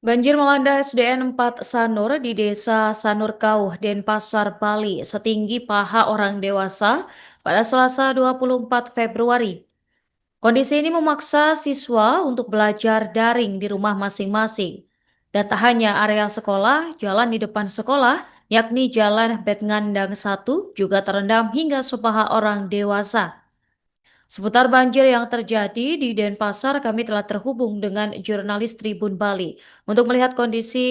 Banjir melanda SDN 4 Sanur di Desa Sanur Kauh, Denpasar, Bali, setinggi paha orang dewasa pada Selasa 24 Februari. Kondisi ini memaksa siswa untuk belajar daring di rumah masing-masing. Dan tak hanya area sekolah, jalan di depan sekolah, yakni Jalan Betngandang 1, juga terendam hingga sepaha orang dewasa. Seputar banjir yang terjadi di Denpasar, kami telah terhubung dengan jurnalis Tribun Bali. Untuk melihat kondisi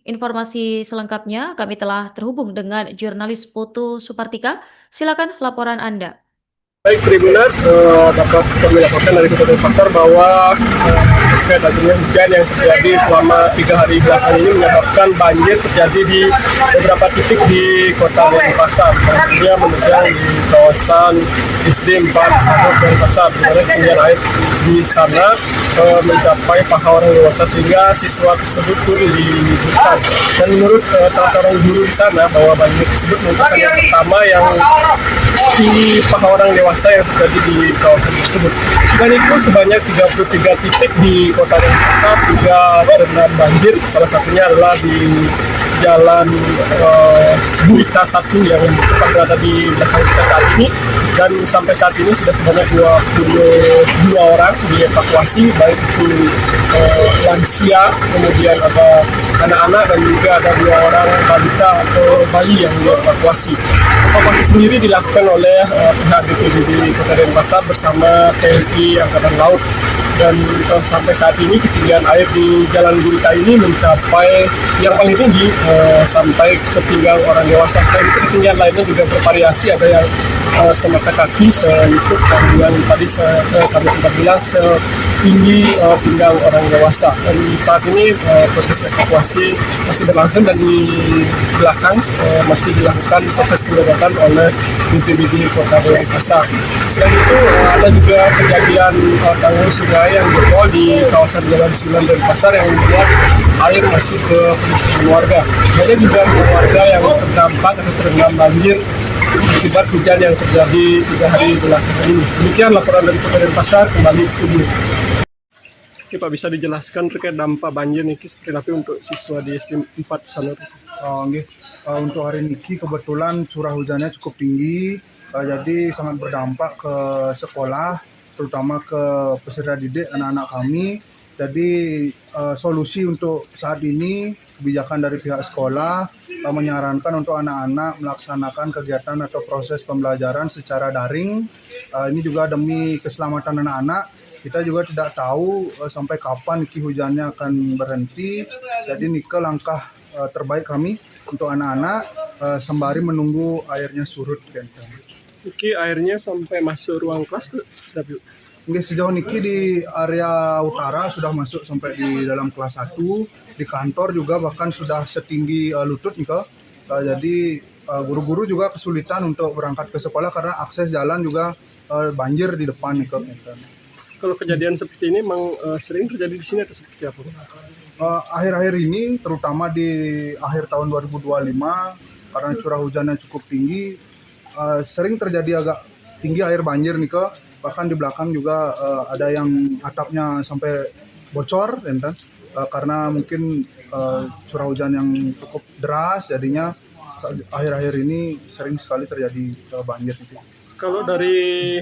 informasi selengkapnya, kami telah terhubung dengan jurnalis Putu Supartika. Silakan laporan Anda. Baik Tribuners, dapat kami laporkan dari Kota Denpasar bahwa terkait adanya hujan yang terjadi selama 3 hari belakangan ini menyebabkan banjir terjadi di beberapa titik di Kota Denpasar. Salah satunya menunjang di kawasan SD 4 Sanur Denpasar, di mana ketinggian air di sana mencapai paha orang dewasa sehingga siswa tersebut turun di hutan. Dan menurut salah seorang guru di sana bahwa banjir tersebut merupakan yang pertama yang setinggi paha orang dewasa yang terjadi di kawasan tersebut. Selain itu, sebanyak 33 titik di Kota Denpasar juga terendam banjir. Salah satunya adalah di Jalan Gurita 1 yang berada di belakang kita saat ini. Dan sampai saat ini sudah sebanyak 22 orang dievakuasi, baik itu lansia, kemudian ada anak-anak, dan juga ada 2 orang balita atau bayi yang dievakuasi. Evakuasi sendiri dilakukan oleh pihak BPBD Kota Denpasar bersama TNI Angkatan Laut, dan sampai saat ini ketinggian air di Jalan Gurita ini mencapai yang paling tinggi sampai sepinggang orang dewasa. Selain itu ketinggian lainnya juga bervariasi, ada yang semata kaki, selutut, dan yang tadi kami sempat bilang setinggi pinggang orang dewasa. Dan saat ini proses evakuasi masih berlangsung, dan di belakang masih dilakukan proses pendaratan oleh BPBD Kota Denpasar. Selain itu ada juga kejadian tanggul sungai yang jebol di kawasan Jalan 9 Denpasar yang membuat air masih ke permukiman warga. Ada juga warga yang terdampak atau terendam banjir akibat hujan yang terjadi 3 hari belakangan ini. Demikian laporan dari Kota Denpasar, kembali ke studio. Oke Pak, bisa dijelaskan terkait dampak banjir nih seperti apa untuk siswa di SD 4 Sanur? Untuk hari ini kebetulan curah hujannya cukup tinggi, jadi sangat berdampak ke sekolah, terutama ke peserta didik anak-anak kami. Jadi solusi untuk saat ini, kebijakan dari pihak sekolah menyarankan untuk anak-anak melaksanakan kegiatan atau proses pembelajaran secara daring. Ini juga demi keselamatan anak-anak. Kita juga tidak tahu sampai kapan hujannya akan berhenti. Jadi ini langkah terbaik kami untuk anak-anak sembari menunggu airnya surut. Oke, airnya sampai masuk ruang kelas tuh seperti apa? Sejauh ini di area utara sudah masuk sampai di dalam kelas 1, di kantor juga bahkan sudah setinggi lutut nih. Jadi guru-guru juga kesulitan untuk berangkat ke sekolah karena akses jalan juga banjir di depan nih. Kalau kejadian seperti ini memang sering terjadi di sini atau seperti apa? Akhir-akhir ini, terutama di akhir tahun 2025, karena curah hujannya cukup tinggi, sering terjadi agak tinggi air banjir nih. Bahkan di belakang juga ada yang atapnya sampai bocor, karena mungkin curah hujan yang cukup deras, jadinya akhir-akhir ini sering sekali terjadi banjir. Kalau dari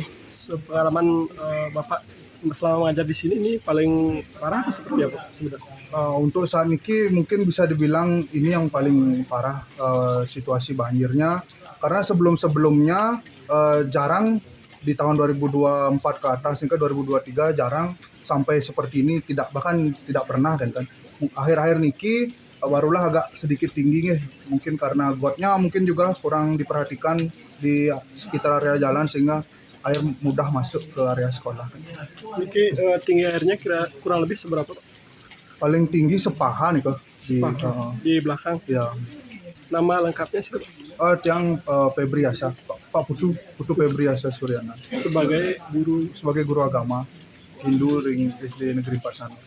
pengalaman Bapak selama mengajar di sini, ini paling parah atau seperti apa sebenarnya? Untuk saat ini mungkin bisa dibilang ini yang paling parah situasi banjirnya, karena sebelum-sebelumnya jarang di tahun 2024 ke atas hingga 2023 jarang sampai seperti ini, bahkan tidak pernah kan. Akhir-akhir niki barulah agak sedikit tinggi mungkin karena gotnya mungkin juga kurang diperhatikan di sekitar area jalan sehingga air mudah masuk ke area sekolah. Niki tinggi airnya kurang lebih seberapa? Paling tinggi sepaha nih di belakang. Ya. Nama lengkapnya sih? Tiang Febriasa, Pak Putu Febriasa Suryana. Sebagai guru agama Hindu di SD Negeri 4 Sanur.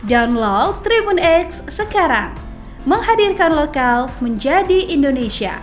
Download Tribun X sekarang. Menghadirkan lokal menjadi Indonesia.